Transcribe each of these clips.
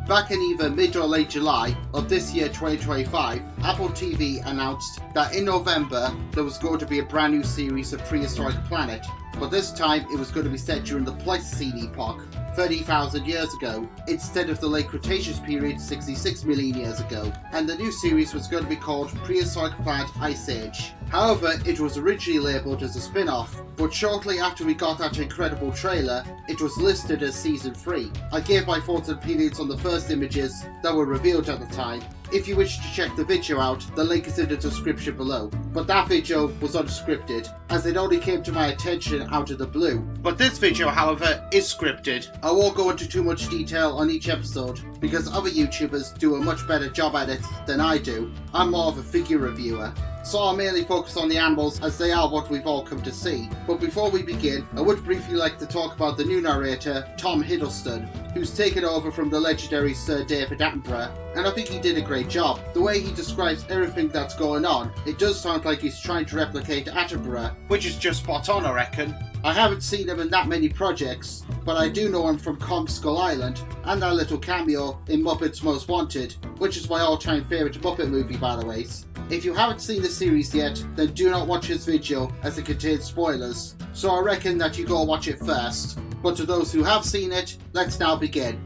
Back in either mid or late July of this year 2025, Apple TV announced that in November there was going to be a brand new series of Prehistoric Planet, but this time it was going to be set during the Pleistocene epoch, 30,000 years ago, instead of the late Cretaceous period 66 million years ago, and the new series was going to be called Prehistoric Planet Ice Age. However, it was originally labelled as a spin-off, but shortly after we got that incredible trailer, it was listed as Season 3. I gave my thoughts and opinions on the first images that were revealed at the time. If you wish to check the video out, the link is in the description below. But that video was unscripted, as it only came to my attention out of the blue. But this video, however, is scripted. I won't go into too much detail on each episode, because other YouTubers do a much better job at it than I do. I'm more of a figure reviewer, so I'll mainly focus on the animals as they are what we've all come to see. But before we begin, I would briefly like to talk about the new narrator, Tom Hiddleston, who's taken over from the legendary Sir David Attenborough, and I think he did a great job. The way he describes everything that's going on, it does sound like he's trying to replicate Attenborough, which is just spot on, I reckon. I haven't seen him in that many projects, but I do know him from Kong Skull Island and that little cameo in Muppets Most Wanted, which is my all-time favourite Muppet movie, by the way. If you haven't seen the series yet, then do not watch this video as it contains spoilers, so I reckon that you go watch it first. But to those who have seen it, let's now begin.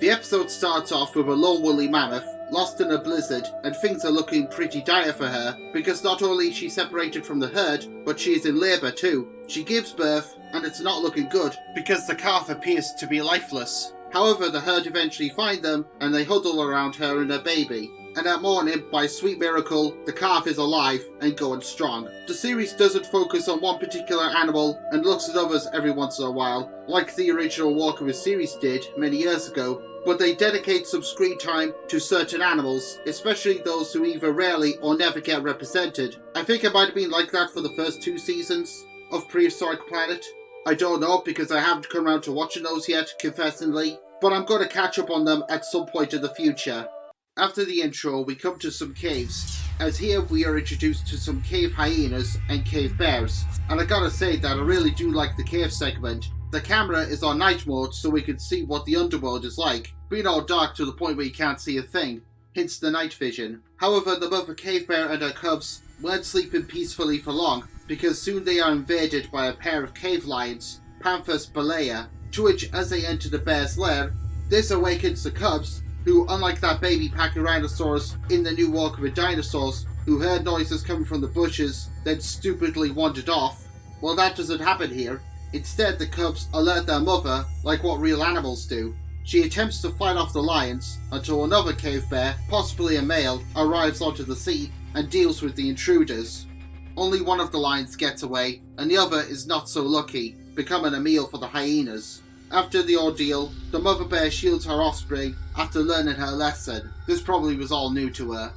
The episode starts off with a lone woolly mammoth lost in a blizzard, and things are looking pretty dire for her because not only is she separated from the herd, but she is in labour too. She gives birth and it's not looking good because the calf appears to be lifeless. However, the herd eventually find them and they huddle around her and her baby. And that morning, by a sweet miracle, the calf is alive and going strong. The series doesn't focus on one particular animal and looks at others every once in a while, like the original Walker with series did many years ago, but they dedicate some screen time to certain animals, especially those who either rarely or never get represented. I think it might have been like that for the first 2 seasons of Prehistoric Planet. I don't know because I haven't come around to watching those yet, confessingly, but I'm going to catch up on them at some point in the future. After the intro, we come to some caves, as here we are introduced to some cave hyenas and cave bears, and I gotta say that I really do like the cave segment. The camera is on night mode so we can see what the underworld is like, being all dark to the point where you can't see a thing, hence the night vision. However, the mother cave bear and her cubs weren't sleeping peacefully for long, because soon they are invaded by a pair of cave lions, Panthus balea, to which as they enter the bear's lair, this awakens the cubs, who, unlike that baby Pachyrhinosaurus in the new Walker with Dinosaurs, who heard noises coming from the bushes, then stupidly wandered off, well, that doesn't happen here. Instead, the cubs alert their mother like what real animals do. She attempts to fight off the lions until another cave bear, possibly a male, arrives onto the scene and deals with the intruders. Only one of the lions gets away, and the other is not so lucky, becoming a meal for the hyenas. After the ordeal, the mother bear shields her offspring after learning her lesson. This probably was all new to her.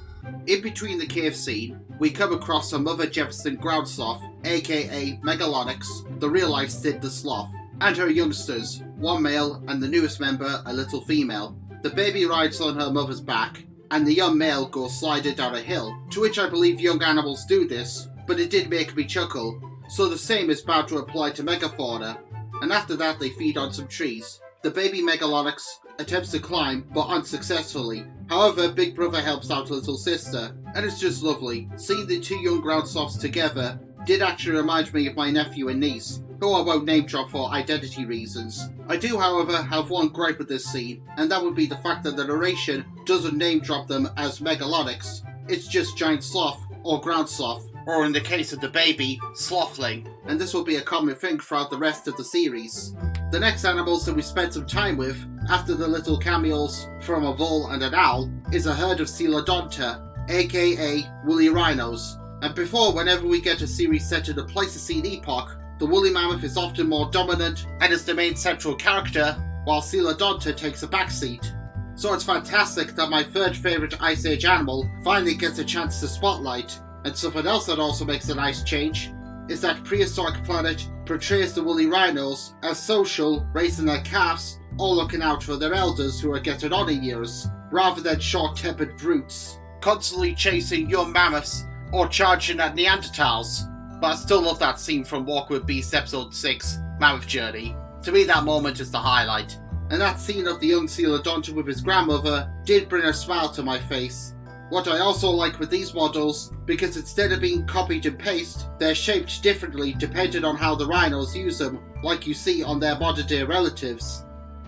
In between the cave scene, we come across a Mother Jefferson ground sloth, aka Megalonyx, the real-life Sid the Sloth, and her youngsters, one male and the newest member, a little female. The baby rides on her mother's back, and the young male goes sliding down a hill, to which I believe young animals do this, but it did make me chuckle, so the same is bound to apply to megafauna. And after that they feed on some trees. The baby Megalonyx attempts to climb, but unsuccessfully. However, Big Brother helps out little sister, and it's just lovely. Seeing the 2 young ground sloths together did actually remind me of my nephew and niece, who I won't name drop for identity reasons. I do, however, have one gripe with this scene, and that would be the fact that the narration doesn't name drop them as Megalonyx. It's just Giant Sloth, or Ground Sloth, or in the case of the baby, Slothling, and this will be a common thing throughout the rest of the series. The next animals that we spent some time with, after the little cameos from a vole and an owl, is a herd of Coelodonta, aka woolly rhinos. And before, whenever we get a series set in the Pleistocene epoch, the woolly mammoth is often more dominant and is the main central character, while Coelodonta takes a backseat. So it's fantastic that my third favourite Ice Age animal finally gets a chance to spotlight. And something else that also makes a nice change is that Prehistoric Planet portrays the woolly rhinos as social, raising their calves, or looking out for their elders who are getting on in years, rather than short-tempered brutes, constantly chasing young mammoths or charging at Neanderthals. But I still love that scene from Walk with Beasts episode 6, Mammoth Journey. To me that moment is the highlight. And that scene of the young coelodonta with his grandmother did bring a smile to my face. What I also like with these models, because instead of being copied and pasted, they're shaped differently depending on how the rhinos use them, like you see on their modern day relatives.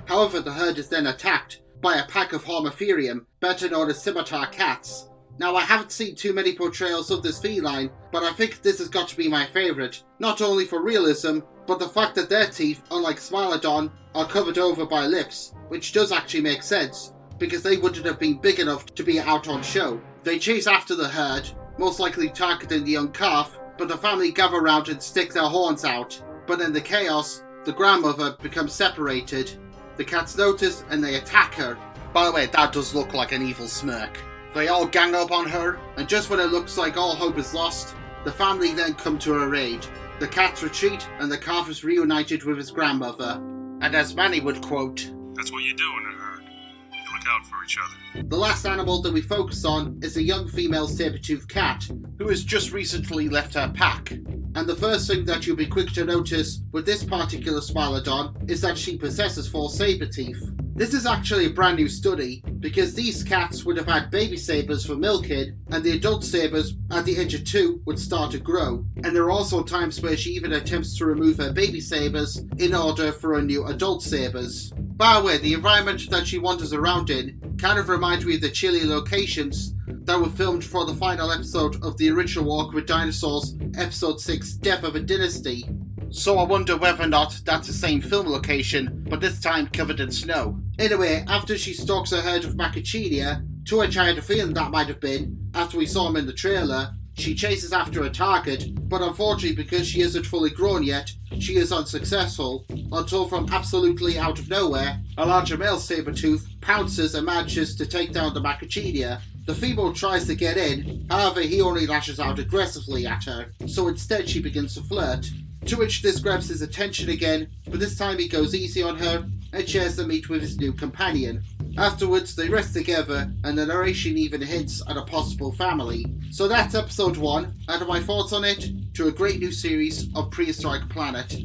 However, the herd is then attacked by a pack of Hormotherium, better known as scimitar cats. Now, I haven't seen too many portrayals of this feline, but I think this has got to be my favourite, not only for realism, but the fact that their teeth, unlike Smilodon, are covered over by lips, which does actually make sense, because they wouldn't have been big enough to be out on show. They chase after the herd, most likely targeting the young calf, but the family gather round and stick their horns out. But in the chaos, the grandmother becomes separated. The cats notice and they attack her. By the way, that does look like an evil smirk. They all gang up on her, and just when it looks like all hope is lost, the family then come to her aid. The cats retreat and the calf is reunited with his grandmother. And as Manny would quote, "That's what you do in a herd. You look out for each other." The last animal that we focus on is a young female saber-toothed cat, who has just recently left her pack. And the first thing that you'll be quick to notice with this particular Smilodon is that she possesses 4 saber teeth. This is actually a brand new study, because these cats would have had baby sabers for milking, and the adult sabers at the age of 2 would start to grow. And there are also times where she even attempts to remove her baby sabers in order for her new adult sabers. By the way, the environment that she wanders around in kind of reminds me of the chilly locations that were filmed for the final episode of the original Walk with Dinosaurs, episode 6, Death of a Dynasty. So I wonder whether or not that's the same film location, but this time covered in snow. Anyway, after she stalks a herd of Macachinea, to which I had a feeling that might have been after we saw him in the trailer, she chases after a target, but unfortunately because she isn't fully grown yet, she is unsuccessful, until from absolutely out of nowhere, a larger male saber-tooth pounces and manages to take down the Macachinea. The female tries to get in, however he only lashes out aggressively at her, so instead she begins to flirt. To which this grabs his attention again, but this time he goes easy on her and shares the meat with his new companion. Afterwards they rest together and the narration even hints at a possible family. So that's episode 1, and my thoughts on it to a great new series of Prehistoric Planet.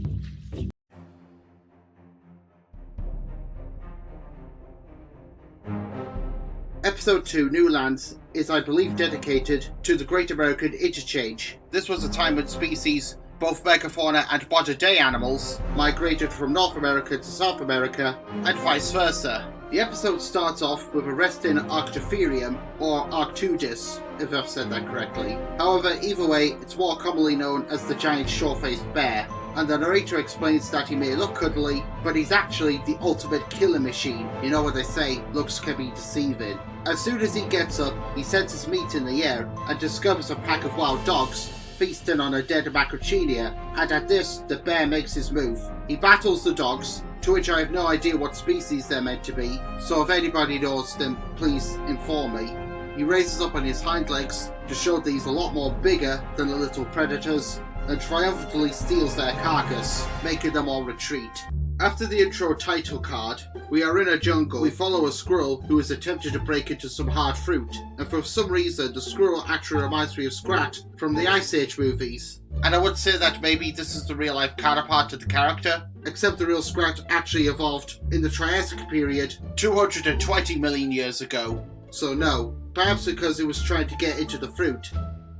Episode 2, New Lands, is I believe dedicated to the Great American Interchange. This was a time when species, both megafauna and modern-day animals, migrated from North America to South America, and vice versa. The episode starts off with a resting Arctotherium, or Arctudus, if I've said that correctly. However, either way, it's more commonly known as the giant short-faced bear, and the narrator explains that he may look cuddly, but he's actually the ultimate killer machine. You know what they say, looks can be deceiving. As soon as he gets up, he senses meat in the air, and discovers a pack of wild dogs feasting on a dead Macachinea, and at this, the bear makes his move. He battles the dogs, to which I have no idea what species they're meant to be, so if anybody knows them, please inform me. He raises up on his hind legs to show that he's a lot more bigger than the little predators, and triumphantly steals their carcass, making them all retreat. After the intro title card, we are in a jungle. We follow a squirrel who has attempted to break into some hard fruit, and for some reason the squirrel actually reminds me of Scrat from the Ice Age movies. And I would say that maybe this is the real life counterpart to the character, except the real Scrat actually evolved in the Triassic period 220 million years ago. So no, perhaps because it was trying to get into the fruit.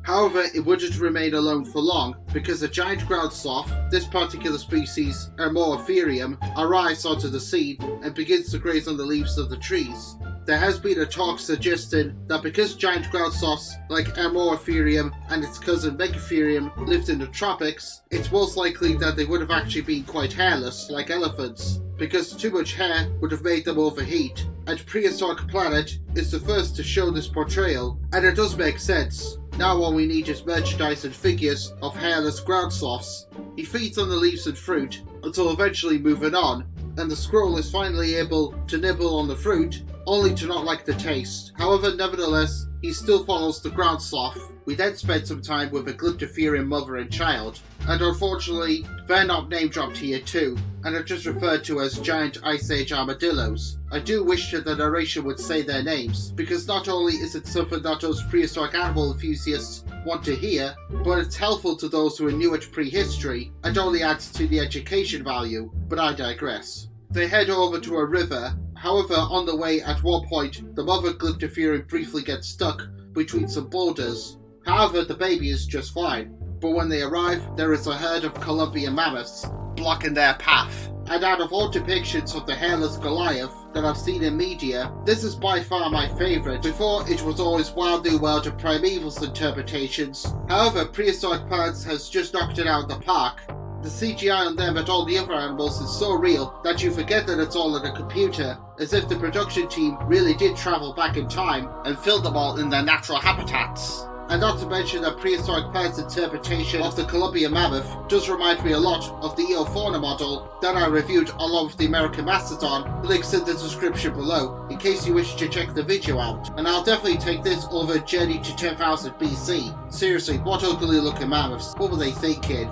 However, it wouldn't remain alone for long, because a giant ground sloth, this particular species, Ermoatherium, arrives onto the scene and begins to graze on the leaves of the trees. There has been a talk suggesting that because giant ground sloths like Ermoatherium and its cousin Megatherium lived in the tropics, it's most likely that they would have actually been quite hairless, like elephants, because too much hair would have made them overheat. And Prehistoric Planet is the first to show this portrayal, and it does make sense. Now all we need is merchandise and figures of hairless ground sloths. He feeds on the leaves and fruit until eventually moving on, and the squirrel is finally able to nibble on the fruit, only to not like the taste. However, nevertheless, he still follows the ground sloth. We then spend some time with a Glyptotherium mother and child, and unfortunately, they're not name dropped here too, and are just referred to as giant Ice Age armadillos. I do wish that the narration would say their names, because not only is it something that those prehistoric animal enthusiasts want to hear, but it's helpful to those who are new at prehistory and only adds to the education value, but I digress. They head over to a river. However, on the way at one point, the mother Glyptotherium briefly gets stuck between some boulders. However, the baby is just fine. But when they arrive, there is a herd of Columbian mammoths blocking their path. And out of all depictions of the hairless Goliath that I've seen in media, this is by far my favourite. Before, it was always Wild New World and Primeval's interpretations. However, Prehistoric Planet has just knocked it out of the park. The CGI on them and all the other animals is so real that you forget that it's all in a computer, as if the production team really did travel back in time and film them all in their natural habitats. And not to mention that Prehistoric Planet's interpretation of the Columbian mammoth does remind me a lot of the Eofauna model that I reviewed along with the American Mastodon. Links in the description below in case you wish to check the video out. And I'll definitely take this over Journey to 10,000 BC. Seriously, what ugly looking mammoths, what were they thinking?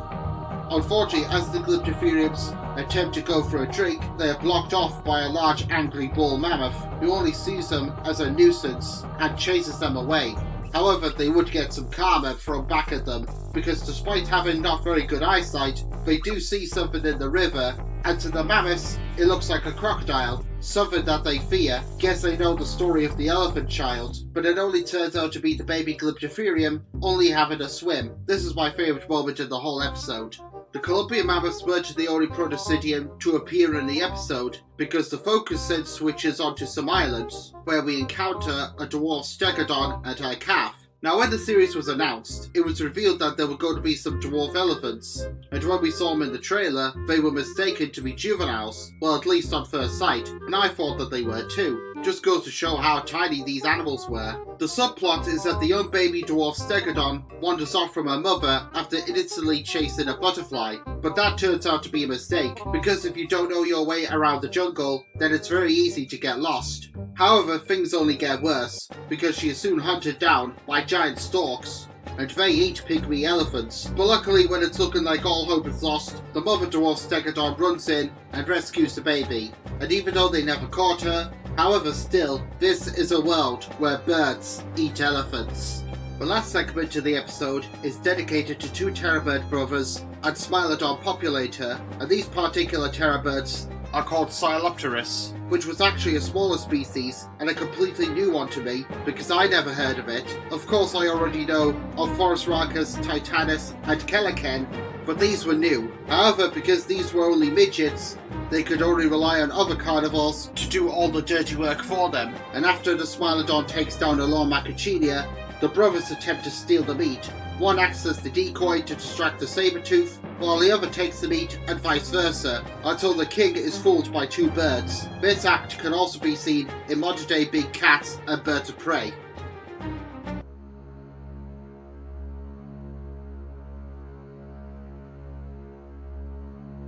Unfortunately, as the Glyptotheriums attempt to go for a drink, they are blocked off by a large angry bull mammoth who only sees them as a nuisance and chases them away. However, they would get some karma thrown back at them, because despite having not very good eyesight, they do see something in the river, and to the mammoths, it looks like a crocodile, something that they fear. Guess they know the story of the elephant child, but it only turns out to be the baby Glyptotherium only having a swim. This is my favourite moment in the whole episode. The Columbian mammoths were the only Protocidium to appear in the episode, because the focus then switches onto some islands, where we encounter a dwarf stegodon and her calf. Now, when the series was announced, it was revealed that there were going to be some dwarf elephants, and when we saw them in the trailer, they were mistaken to be juveniles, well, at least on first sight, and I thought that they were too. Just goes to show how tiny these animals were. The subplot is that the young baby dwarf stegodon wanders off from her mother after innocently chasing a butterfly, but that turns out to be a mistake, because if you don't know your way around the jungle, then it's very easy to get lost. However, things only get worse, because she is soon hunted down by giant storks, and they eat pygmy elephants. But luckily, when it's looking like all hope is lost, the mother dwarf stegodon runs in and rescues the baby. And even though they never caught her, however, still, this is a world where birds eat elephants. The last segment of the episode is dedicated to two terrorbird brothers and Smilodon populator, and these particular terrorbirds are called Silopterus, which was actually a smaller species and a completely new one to me because I never heard of it. Of course, I already know of Phorusrhacus, Titanus and Kelechen, but these were new. However, because these were only midgets, they could only rely on other carnivores to do all the dirty work for them. And after the Smilodon takes down the Lord Macachinia, the brothers attempt to steal the meat. One acts as the decoy to distract the saber-tooth, while the other takes the meat and vice versa, until the king is fooled by two birds. This act can also be seen in modern-day big cats and birds of prey.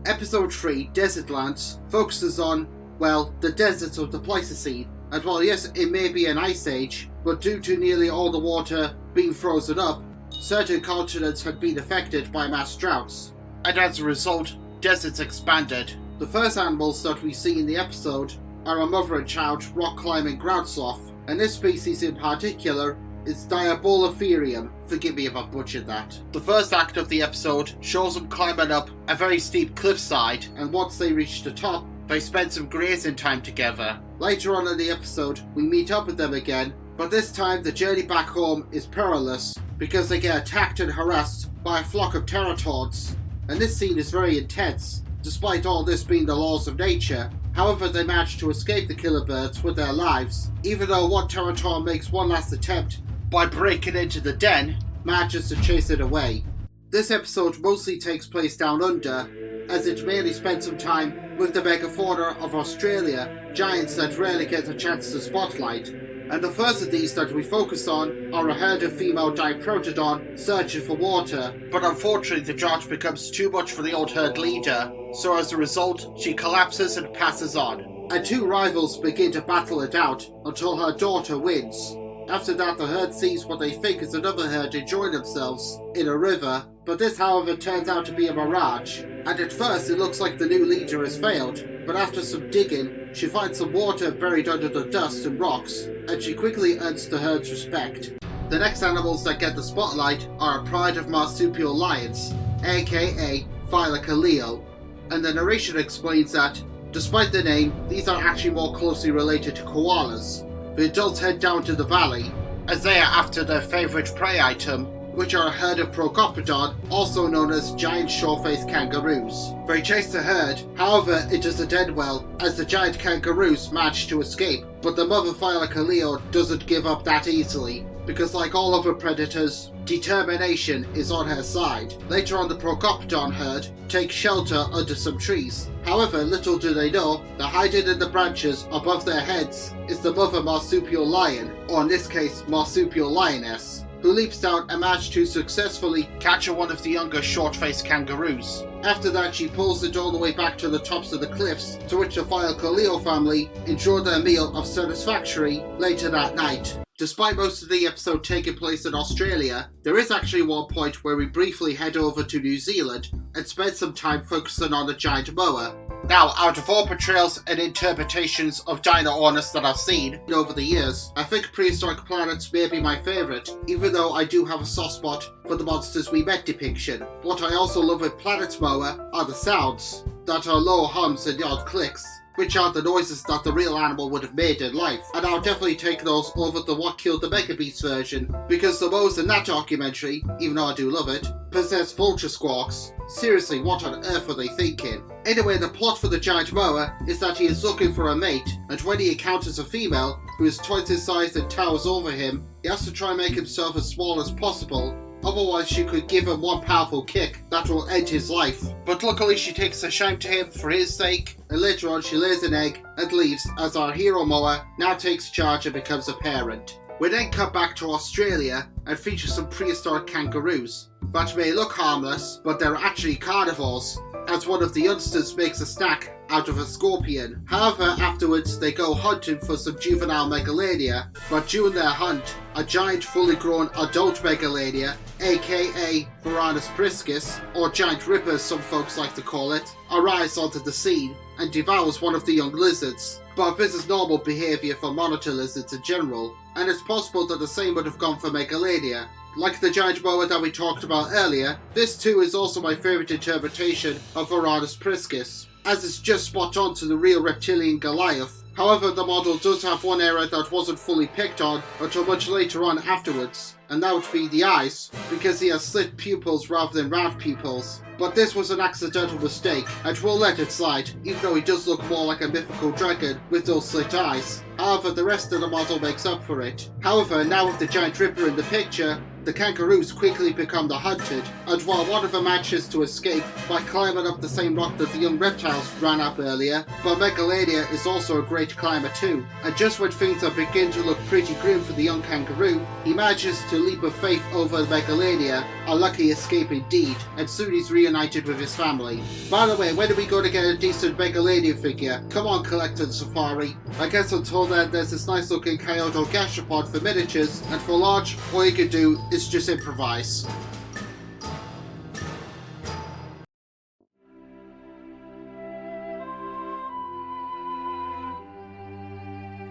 Episode 3, Desert Lands, focuses on, well, the deserts of the Pleistocene. And while yes, it may be an ice age, but due to nearly all the water being frozen up, certain continents had been affected by mass droughts, and as a result, deserts expanded. The first animals that we see in the episode are a mother and child rock climbing ground sloth, and this species in particular is Diabolotherium. Forgive me if I butchered that. The first act of the episode shows them climbing up a very steep cliffside, and once they reach the top, they spend some grazing time together. Later on in the episode, we meet up with them again, but this time the journey back home is perilous because they get attacked and harassed by a flock of Teratons, and this scene is very intense, despite all this being the laws of nature. However, they manage to escape the killer birds with their lives, even though one Teraton makes one last attempt by breaking into the den, manages to chase it away. This episode mostly takes place down under, as it mainly spends some time with the megafauna of Australia, giants that rarely get a chance to spotlight. And the first of these that we focus on are a herd of female Diprotodon searching for water, but unfortunately the drought becomes too much for the old herd leader, so as a result she collapses and passes on. And two rivals begin to battle it out until her daughter wins. After that, the herd sees what they think is another herd enjoying themselves in a river, but this however turns out to be a mirage, and at first it looks like the new leader has failed, but after some digging, She finds some water buried under the dust and rocks, and she quickly earns the herd's respect. The next animals that get the spotlight are a pride of marsupial lions, aka Thylacoleo, and the narration explains that, despite the name, these are actually more closely related to koalas. The adults head down to the valley, as they are after their favourite prey item, which are a herd of Procopodon, also known as giant short-faced kangaroos. They chase the herd, however it doesn't end well, as the giant kangaroos manage to escape, but the mother Thylacoleo doesn't give up that easily, because like all other predators, determination is on her side. Later on, the Procopodon herd take shelter under some trees. However, little do they know that hiding in the branches above their heads is the mother marsupial lion, or in this case marsupial lioness, who leaps down and manages to successfully capture one of the younger short-faced kangaroos. After that, she pulls it all the way back to the tops of the cliffs, to which the Thylacoleo family enjoy their meal of satisfactory later that night. Despite most of the episode taking place in Australia, there is actually one point where we briefly head over to New Zealand and spend some time focusing on the giant moa. Now, out of all portrayals and interpretations of dino-owners that I've seen over the years, I think Prehistoric Planets may be my favourite, even though I do have a soft spot for the Monsters We Met depiction. What I also love with Planet's moa are the sounds that are low hums and the odd clicks, which are the noises that the real animal would have made in life, and I'll definitely take those over the What Killed the Megabeast version, because the moas in that documentary, even though I do love it, possess vulture squawks. Seriously, what on earth were they thinking? Anyway, the plot for the giant moa is that he is looking for a mate, and when he encounters a female who is twice his size and towers over him, he has to try and make himself as small as possible. Otherwise, she could give him one powerful kick that will end his life. But luckily, she takes a shine to him for his sake, and later on she lays an egg and leaves as our hero moa now takes charge and becomes a parent. We then cut back to Australia and feature some prehistoric kangaroos that may look harmless, but they're actually carnivores, as one of the youngsters makes a snack out of a scorpion. However, afterwards they go hunting for some juvenile megalania, but during their hunt, a giant fully grown adult megalania, aka Varanus priscus, or giant ripper as some folks like to call it, arrives onto the scene and devours one of the young lizards. But this is normal behaviour for monitor lizards in general, and it's possible that the same would have gone for megalania. Like the giant moa that we talked about earlier, this too is also my favourite interpretation of Varanus priscus, as it's just spot on to the real reptilian Goliath. However, the model does have one area that wasn't fully picked on until much later on afterwards, and that would be the eyes, because he has slit pupils rather than round pupils. But this was an accidental mistake, and we'll let it slide, even though he does look more like a mythical dragon with those slit eyes. However, the rest of the model makes up for it. However, now with the giant ripper in the picture, the kangaroos quickly become the hunted, and while one of them manages to escape by climbing up the same rock that the young reptiles ran up earlier, but Megalania is also a great climber too, and just when things are beginning to look pretty grim for the young kangaroo, he manages to leap of faith over Megalania, a lucky escape indeed, and soon he's reunited with his family. By the way, when are we going to get a decent Megalania figure? Come on, Collector Safari. I guess until then, there's this nice looking Kyoto gastropod for miniatures, and for large, all you can do is just improvise.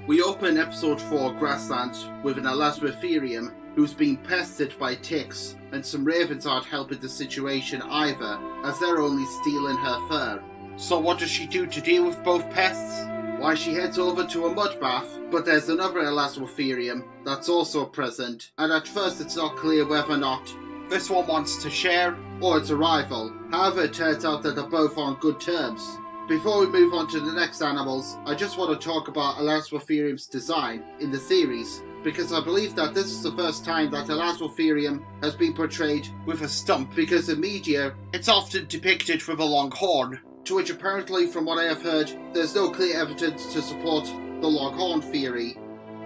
We open episode 4 Grasslands with an Elasmotherium who's being pestered by ticks, and some ravens aren't helping the situation either, as they're only stealing her fur. So what does she do to deal with both pests? Why, she heads over to a mud bath, but there's another Elasmotherium that's also present, and at first it's not clear whether or not this one wants to share or it's a rival. However, it turns out that they're both on good terms. Before we move on to the next animals, I just want to talk about Elasmotherium's design in the series, because I believe that this is the first time that Elasmotherium has been portrayed with a stump, because in media it's often depicted with a long horn, to which apparently, from what I have heard, there's no clear evidence to support the long horn theory,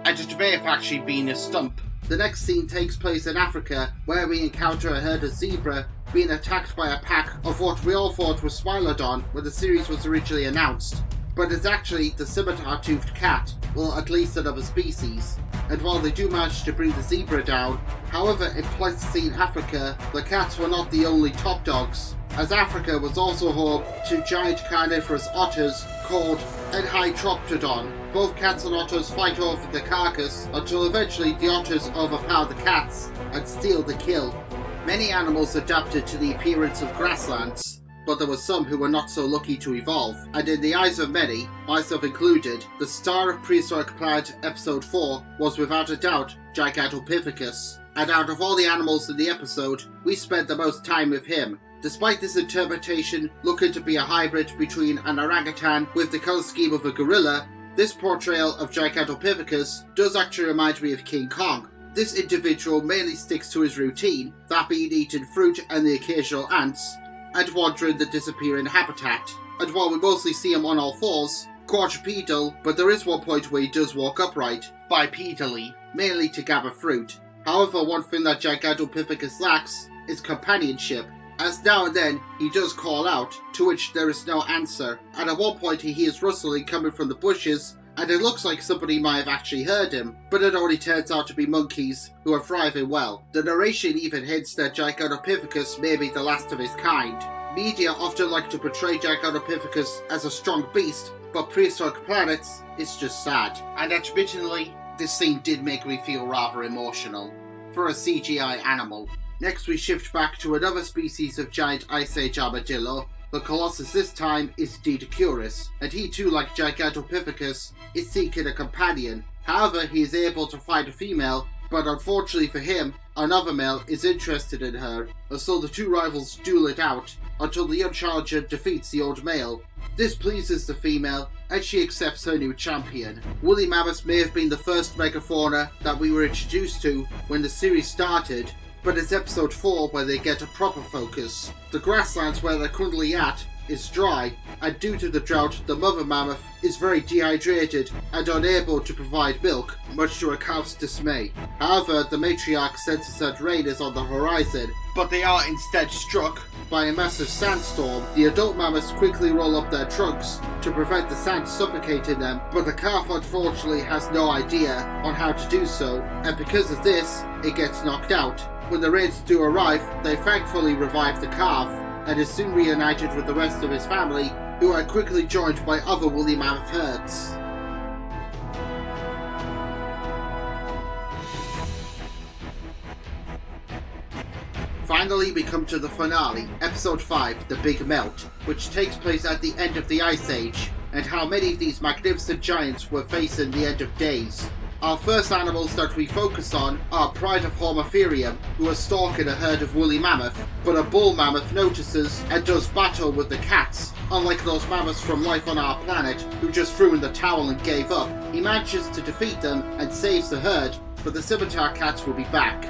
and it may have actually been a stump. The next scene takes place in Africa, where we encounter a herd of zebra being attacked by a pack of what we all thought was Smilodon when the series was originally announced, but it's actually the scimitar-toothed cat, or at least another species. And while they do manage to bring the zebra down, however, in Pleistocene Africa, the cats were not the only top dogs. as Africa was also home to giant carnivorous otters called Enhytroptodon. Both cats and otters fight over the carcass until eventually the otters overpower the cats and steal the kill. Many animals adapted to the appearance of grasslands, but there were some who were not so lucky to evolve, and in the eyes of many, myself included, the star of Prehistoric Planet Episode 4 was without a doubt Gigantopithecus. And out of all the animals in the episode, we spent the most time with him. Despite this interpretation looking to be a hybrid between an orangutan with the colour scheme of a gorilla, this portrayal of Gigantopithecus does actually remind me of King Kong. This individual mainly sticks to his routine, that being eating fruit and the occasional ants, and wandering the disappearing habitat. And while we mostly see him on all fours, quadrupedal, but there is one point where he does walk upright, bipedally, mainly to gather fruit. However, one thing that Gigantopithecus lacks is companionship, as now and then he does call out, to which there is no answer, and at one point he hears rustling coming from the bushes, and it looks like somebody might have actually heard him, but it only turns out to be monkeys who are thriving well. The narration even hints that Gigantopithecus may be the last of his kind. Media often like to portray Gigantopithecus as a strong beast, but Prehistoric Planets is just sad. And admittedly, this scene did make me feel rather emotional for a CGI animal. Next we shift back to another species of giant Ice Age armadillo. The Colossus this time is Deinonychus, and he too, like Gigantopithecus, is seeking a companion. However, he is able to find a female, but unfortunately for him, another male is interested in her, and so the two rivals duel it out until the young challenger defeats the old male. This pleases the female, and she accepts her new champion. Woolly mammoths may have been the first megafauna that we were introduced to when the series started, but it's episode 4 where they get a proper focus. The grasslands where they're currently at is dry, and due to the drought, the mother mammoth is very dehydrated and unable to provide milk, much to her calf's dismay. However, the matriarch senses that rain is on the horizon, but they are instead struck by a massive sandstorm. The adult mammoths quickly roll up their trunks to prevent the sand suffocating them, but the calf unfortunately has no idea on how to do so, and because of this, it gets knocked out. When the rains do arrive, they thankfully revive the calf, and is soon reunited with the rest of his family, who are quickly joined by other woolly mammoth herds. Finally, we come to the finale, episode 5, The Big Melt, which takes place at the end of the Ice Age, and how many of these magnificent giants were facing the end of days. Our first animals that we focus on are Pride of Hormotherium, who are stalking a herd of woolly mammoth, but a bull mammoth notices and does battle with the cats. Unlike those mammoths from Life on Our Planet, who just threw in the towel and gave up, he manages to defeat them and saves the herd, but the scimitar cats will be back,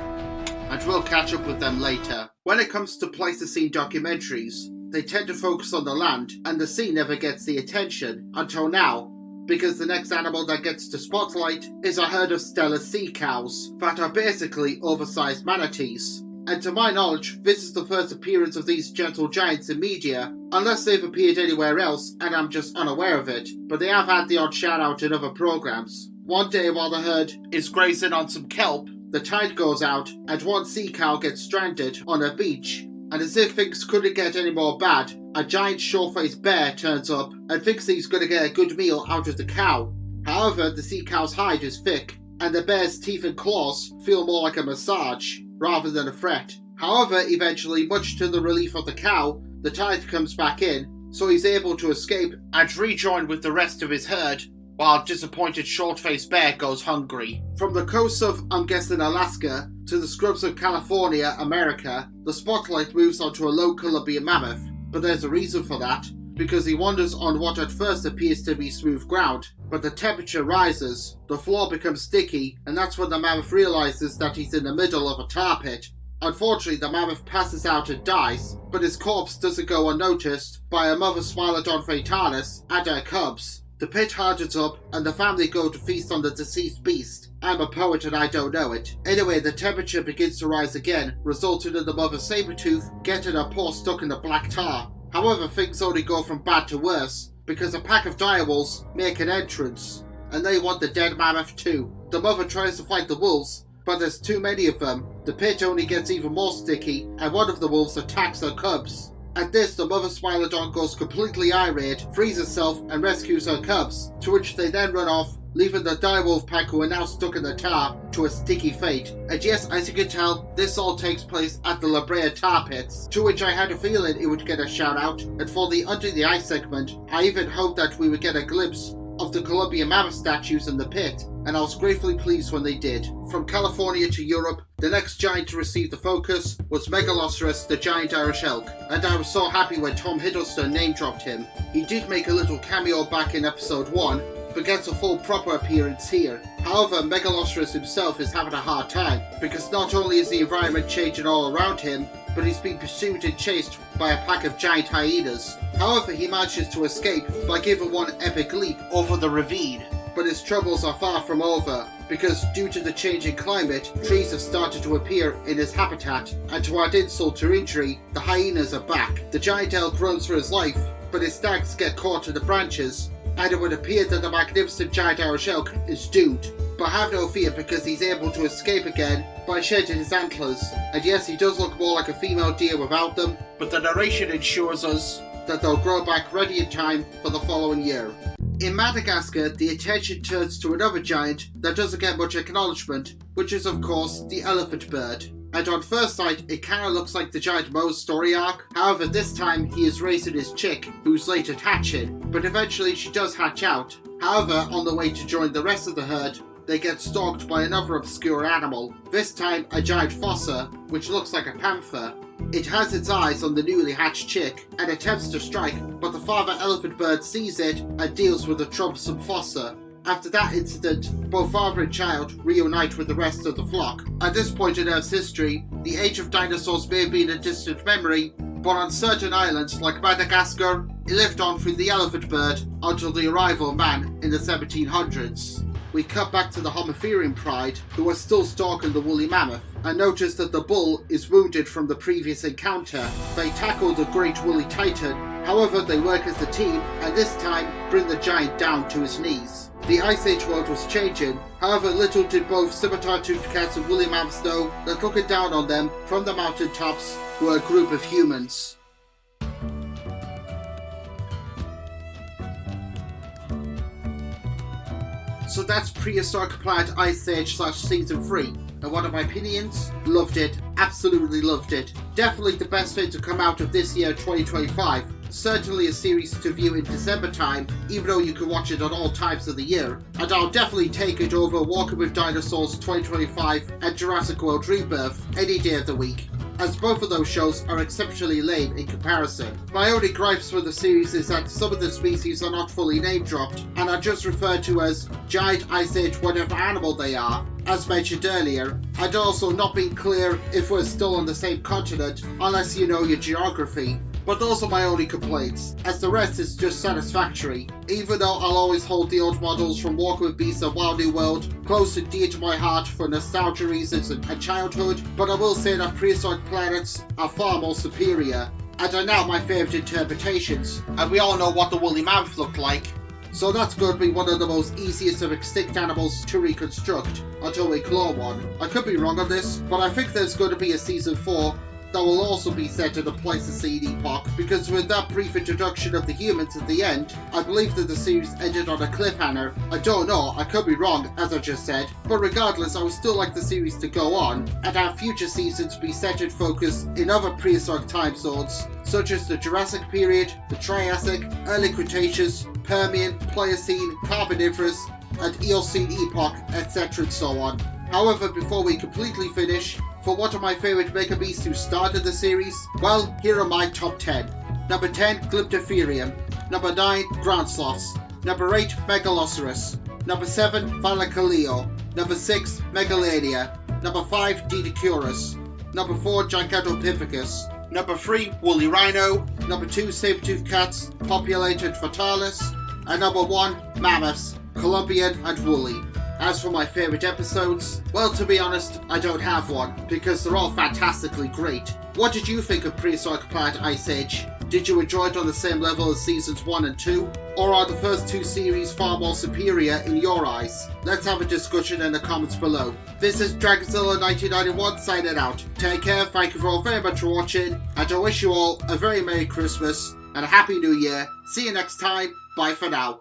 and we'll catch up with them later. When it comes to Pleistocene documentaries, they tend to focus on the land, and the sea never gets the attention, until now, because the next animal that gets the spotlight is a herd of Steller sea cows that are basically oversized manatees. And to my knowledge, this is the first appearance of these gentle giants in media, unless they've appeared anywhere else and I'm just unaware of it, but they have had the odd shout out in other programs. One day while the herd is grazing on some kelp, the tide goes out and one sea cow gets stranded on a beach. And as if things couldn't get any more bad, a giant short-faced bear turns up and thinks he's going to get a good meal out of the cow. However, the sea cow's hide is thick, and the bear's teeth and claws feel more like a massage rather than a threat. However, eventually, much to the relief of the cow, the tide comes back in, so he's able to escape and rejoin with the rest of his herd, while disappointed short-faced bear goes hungry. From the coasts of, I'm guessing, Alaska, to the scrubs of California, America, the spotlight moves onto a low Columbian mammoth, but there's a reason for that, because he wanders on what at first appears to be smooth ground, but the temperature rises, the floor becomes sticky, and that's when the mammoth realizes that he's in the middle of a tar pit. Unfortunately, the mammoth passes out and dies, but his corpse doesn't go unnoticed by a mother Smilodon fatalis and her cubs. The pit hardens up, and the family go to feast on the deceased beast. I'm a poet and I don't know it. Anyway, the temperature begins to rise again, resulting in the mother Sabretooth getting her paw stuck in the black tar. However, things only go from bad to worse, because a pack of direwolves make an entrance, and they want the dead mammoth too. The mother tries to fight the wolves, but there's too many of them. The pit only gets even more sticky, and one of the wolves attacks her cubs. At this, the mother Smilodon goes completely irate, frees herself, and rescues her cubs, to which they then run off, leaving the direwolf pack, who are now stuck in the tar, to a sticky fate. And yes, as you can tell, this all takes place at the La Brea tar pits, to which I had a feeling it would get a shout out, and for the Under the Ice segment, I even hoped that we would get a glimpse of the Columbian mammoth statues in the pit, and I was gratefully pleased when they did. From California to Europe, the next giant to receive the focus was Megaloceros, the giant Irish elk, and I was so happy when Tom Hiddleston name-dropped him. He did make a little cameo back in episode 1, but gets a full proper appearance here. However, Megaloceros himself is having a hard time, because not only is the environment changing all around him, but he's being pursued and chased by a pack of giant hyenas. However, he manages to escape by giving one epic leap over the ravine. But his troubles are far from over, because due to the changing climate, trees have started to appear in his habitat, and to add insult to injury, the hyenas are back. The giant elk runs for his life, but his stags get caught in the branches, and it would appear that the magnificent giant Irish elk is doomed. But have no fear, because he's able to escape again by shedding his antlers. And yes, he does look more like a female deer without them, but the narration ensures us that they'll grow back ready in time for the following year. In Madagascar, the attention turns to another giant that doesn't get much acknowledgement, which is of course the elephant bird. And on first sight, it kinda looks like the giant Moe's story arc. However, this time he is raising his chick, who's late at hatching, but eventually she does hatch out. However, on the way to join the rest of the herd, they get stalked by another obscure animal, this time a giant fossa, which looks like a panther. It has its eyes on the newly hatched chick and attempts to strike, but the father elephant bird sees it and deals with the troublesome fossa. After that incident, both father and child reunite with the rest of the flock. At this point in Earth's history, the age of dinosaurs may have been a distant memory, but on certain islands like Madagascar, it lived on through the elephant bird until the arrival of man in the 1700s. We cut back to the Homotherian pride, who are still stalking the woolly mammoth, and notice that the bull is wounded from the previous encounter. They tackle the great woolly titan, however they work as a team, and this time bring the giant down to his knees. The Ice Age world was changing, however little did both scimitar-toothed cats and woolly mammoths know that looking down on them from the mountain tops were a group of humans. So that's Prehistoric Planet Ice Age / Season 3. And what are my opinions? Loved it. Absolutely loved it. Definitely the best thing to come out of this year, 2025. Certainly a series to view in December time, even though you can watch it at all times of the year. And I'll definitely take it over Walking with Dinosaurs 2025 and Jurassic World Rebirth any day of the week, as both of those shows are exceptionally lame in comparison. My only gripes with the series is that some of the species are not fully name-dropped, and are just referred to as giant Ice Age whatever animal they are, as mentioned earlier, and also not being clear if we're still on the same continent unless you know your geography. But those are my only complaints, as the rest is just satisfactory, even though I'll always hold the old models from Walking with Beasts and Wild New World close and dear to my heart for nostalgia reasons and childhood, but I will say that Prehistoric Planets are far more superior, and are now my favourite interpretations, and we all know what the woolly mammoth looked like. So that's going to be one of the most easiest of extinct animals to reconstruct, until we claw one. I could be wrong on this, but I think there's going to be a Season 4 that will also be set in the Pleistocene epoch, because with that brief introduction of the humans at the end, I believe that the series ended on a cliffhanger. I don't know, I could be wrong, as I just said, but regardless, I would still like the series to go on, and have future seasons be set and focused in other prehistoric time zones, such as the Jurassic period, the Triassic, Early Cretaceous, Permian, Pliocene, Carboniferous, and Eocene epoch, etc. and so on. However, before we completely finish, for what are my favourite mega beasts who started the series? Well, here are my top 10. Number 10, Glyptotherium. Number 9, Ground Sloths. Number 8, Megaloceros. Number 7, Thylacoleo. Number 6, Megalania. Number 5, Didicurus. Number 4, Gigantopithecus. Number 3, Woolly Rhino. Number 2, Saber-toothed cats, populated Fatalis. And number 1, Mammoths, Columbian and Woolly. As for my favourite episodes, well, to be honest, I don't have one, because they're all fantastically great. What did you think of Prehistoric Planet Ice Age? Did you enjoy it on the same level as seasons 1 and 2? Or are the first 2 series far more superior in your eyes? Let's have a discussion in the comments below. This is Dragonzilla1991 signing out. Take care, thank you all very much for watching, and I wish you all a very Merry Christmas and a Happy New Year. See you next time, bye for now.